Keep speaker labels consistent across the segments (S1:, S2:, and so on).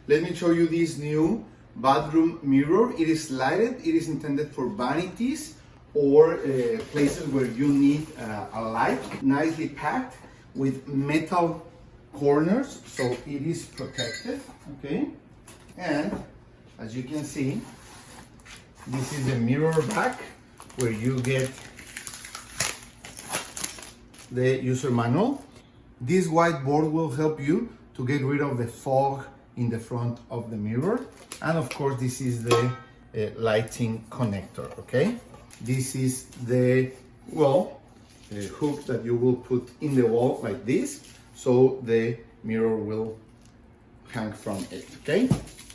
S1: let me show you this new bathroom mirror. It is lighted. It is intended for vanities or places where you need a light. Nicely packed with metal corners, so it is protected, okay? And as you can see, this is the mirror back where you get the user manual. This whiteboard will help you to get rid of the fog in the front of the mirror. And of course, this is the lighting connector, okay? This is the, well, hook that you will put in the wall like this, so the mirror will hang from it, okay?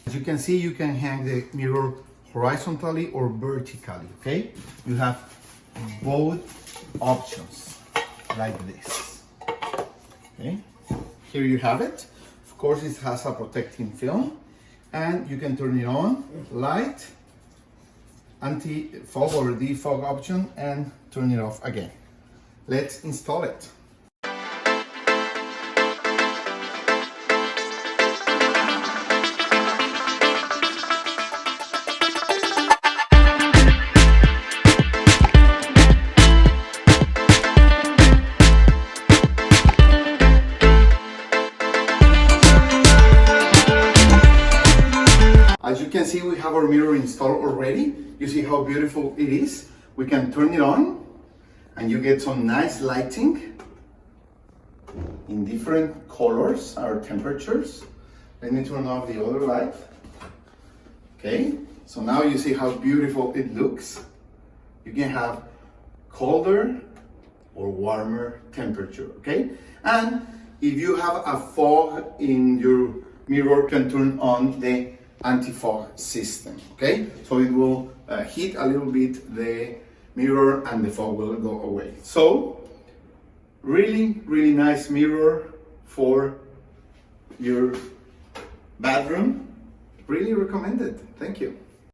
S1: As you can see, you can hang the mirror horizontally or vertically, okay? You have both options like this, okay? Here you have it. Of course, it has a protecting film, and you can turn it on, light, anti-fog or defog option, and turn it off again. Let's install it. As you can see, we have our mirror installed already. You see how beautiful it is? We can turn it on and you get some nice lighting in different colors or temperatures. Let me turn off the other light. Okay, so now you see how beautiful it looks. You can have colder or warmer temperature, okay? And if you have a fog in your mirror, you can turn on the anti-fog system, okay? So it will heat a little bit the mirror and the fog will go away. So really, really nice mirror for your bathroom. Really recommended. Thank you.